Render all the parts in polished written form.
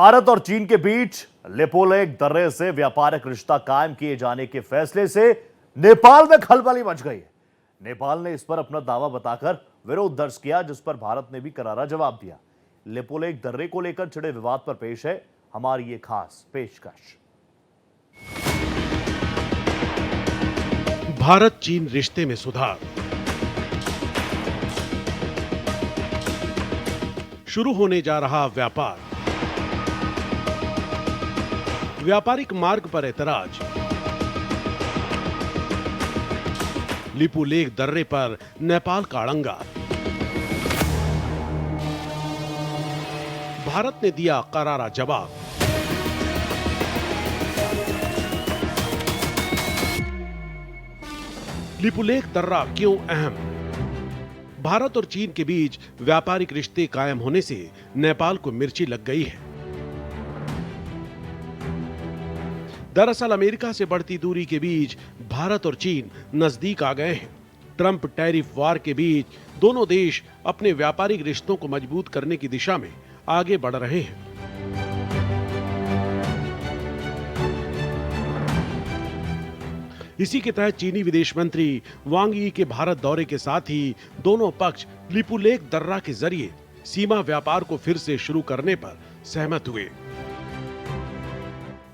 भारत और चीन के बीच लिपुलेख दर्रे से व्यापारिक रिश्ता कायम किए जाने के फैसले से नेपाल में खलबली मच गई है। नेपाल ने इस पर अपना दावा बताकर विरोध दर्ज किया, जिस पर भारत ने भी करारा जवाब दिया। लिपुलेख दर्रे को लेकर छिड़े विवाद पर पेश है हमारी ये खास पेशकश। भारत चीन रिश्ते में सुधार। शुरू होने जा रहा व्यापार। व्यापारिक मार्ग पर ऐतराज। लिपुलेख दर्रे पर नेपाल का अड़ंगा। भारत ने दिया करारा जवाब। लिपुलेख दर्रा क्यों अहम? भारत और चीन के बीच व्यापारिक रिश्ते कायम होने से नेपाल को मिर्ची लग गई है। दरअसल अमेरिका से बढ़ती दूरी के बीच भारत और चीन नजदीक आ गए हैं। ट्रंप टैरिफ वार के बीच दोनों देश अपने व्यापारिक रिश्तों को मजबूत करने की दिशा में आगे बढ़ रहे हैं। इसी के तहत चीनी विदेश मंत्री वांग यी के भारत दौरे के साथ ही दोनों पक्ष लिपुलेख दर्रा के जरिए सीमा व्यापार को फिर से शुरू करने पर सहमत हुए।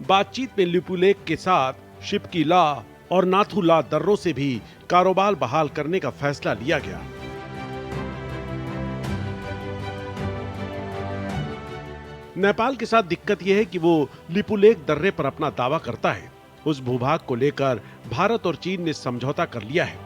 बातचीत में लिपुलेख के साथ शिपकी ला और नाथू ला दर्रों से भी कारोबार बहाल करने का फैसला लिया गया। नेपाल के साथ दिक्कत यह है कि वो लिपुलेख दर्रे पर अपना दावा करता है। उस भूभाग को लेकर भारत और चीन ने समझौता कर लिया है।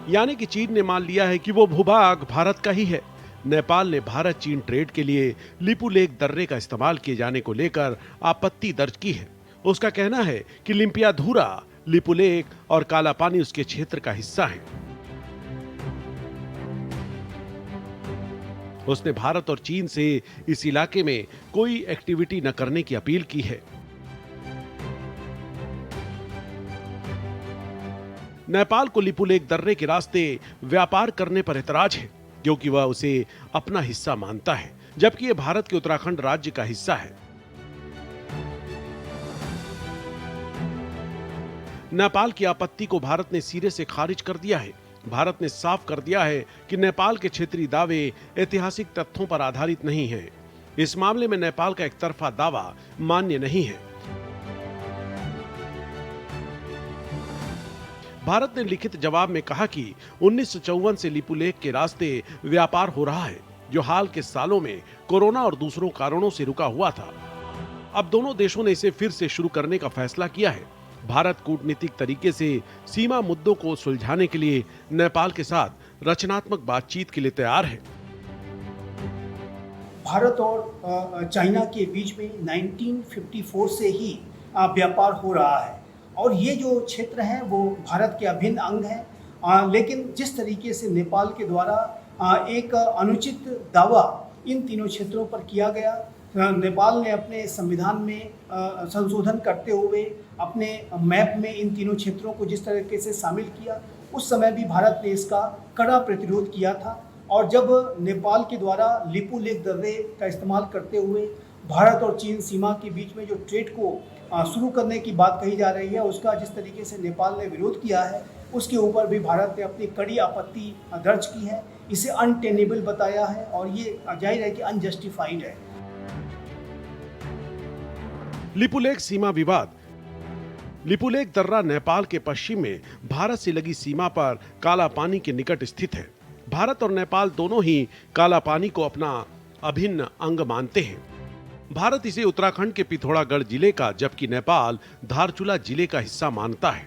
यानी कि चीन ने मान लिया है कि वो भूभाग भारत का ही है। नेपाल ने भारत चीन ट्रेड के लिए लिपुलेख दर्रे का इस्तेमाल किए जाने को लेकर आपत्ति दर्ज की है। उसका कहना है कि लिम्पियाधुरा, लिपुलेख और कालापानी उसके क्षेत्र का हिस्सा है। उसने भारत और चीन से इस इलाके में कोई एक्टिविटी न करने की अपील की है। नेपाल को लिपुलेख दर्रे के रास्ते व्यापार करने पर ऐतराज है, क्योंकि वह उसे अपना हिस्सा मानता है, जबकि यह भारत के उत्तराखंड राज्य का हिस्सा है। नेपाल की आपत्ति को भारत ने सिरे से खारिज कर दिया है। भारत ने साफ कर दिया है कि नेपाल के क्षेत्रीय दावे ऐतिहासिक तथ्यों पर आधारित नहीं हैं। इस मामले में नेपाल का एकतरफा दावा मान्य नहीं है। भारत ने लिखित जवाब में कहा कि 1954 से लिपुलेख के रास्ते व्यापार हो रहा है, जो हाल के सालों में कोरोना और दूसरों कारणों से रुका हुआ था। अब दोनों देशों ने इसे फिर से शुरू करने का फैसला किया है। भारत कूटनीतिक तरीके से सीमा मुद्दों को सुलझाने के लिए नेपाल के साथ रचनात्मक बातचीत के लिए तैयार है। भारत और चाइना के बीच में 1954 से ही व्यापार हो रहा है और ये जो क्षेत्र है वो भारत के अभिन्न अंग है। लेकिन जिस तरीके से नेपाल के द्वारा एक अनुचित दावा इन तीनों क्षेत्रों पर किया गया, नेपाल ने अपने संविधान में संशोधन करते हुए अपने मैप में इन तीनों क्षेत्रों को जिस तरीके से शामिल किया, उस समय भी भारत ने इसका कड़ा प्रतिरोध किया था। और जब नेपाल के द्वारा लिपुलेख दर्रे का इस्तेमाल करते हुए भारत और चीन सीमा के बीच में जो ट्रेड को शुरू करने की बात कही जा रही है, उसका जिस तरीके से नेपाल ने विरोध किया है, उसके ऊपर भी भारत ने अपनी कड़ी आपत्ति दर्ज की है। इसे अनटेनेबल बताया है और ये जाहिर है कि अनजस्टिफाइड है। लिपुलेख सीमा विवाद। लिपुलेख दर्रा नेपाल के पश्चिम में भारत से लगी सीमा पर कालापानी के निकट स्थित है। भारत और नेपाल दोनों ही कालापानी को अपना अभिन्न अंग मानते हैं। भारत इसे उत्तराखंड के पिथौरागढ़ जिले का, जबकि नेपाल धारचूला जिले का हिस्सा मानता है।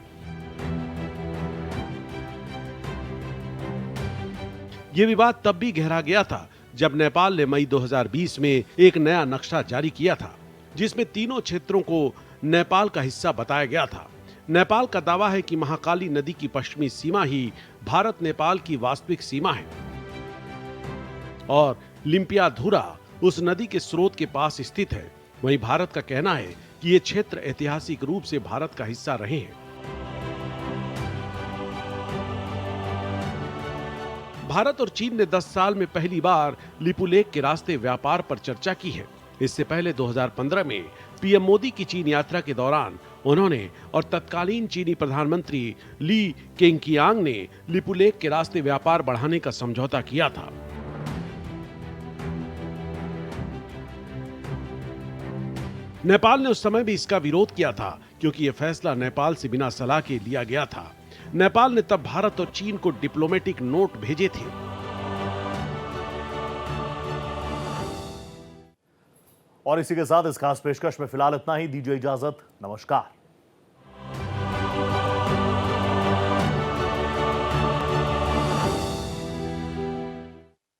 यह विवाद तब भी गहरा गया था जब नेपाल ने मई 2020 में एक नया नक्शा जारी किया था, जिसमें तीनों क्षेत्रों को नेपाल का हिस्सा बताया गया था। नेपाल का दावा है कि महाकाली नदी की पश्चिमी सीमा ही भारत नेपाल की वास्तविक सीमा है और लिम्पियाधुरा उस नदी के स्रोत के पास स्थित है। वहीं भारत का कहना है कि ये क्षेत्र ऐतिहासिक रूप से भारत का हिस्सा रहे हैं। भारत और चीन ने 10 साल में पहली बार लिपुलेख के रास्ते व्यापार पर चर्चा की है। इससे पहले 2015 में पीएम मोदी की चीन यात्रा के दौरान उन्होंने और तत्कालीन चीनी प्रधानमंत्री ली केंगकियांग ने लिपुलेख के रास्ते व्यापार बढ़ाने का समझौता किया था। नेपाल ने उस समय भी इसका विरोध किया था, क्योंकि यह फैसला नेपाल से बिना सलाह के लिया गया था। नेपाल ने तब भारत और चीन को डिप्लोमेटिक नोट भेजे थे। और इसी के साथ इस खास पेशकश में फिलहाल इतना ही। दीजिए इजाजत। नमस्कार।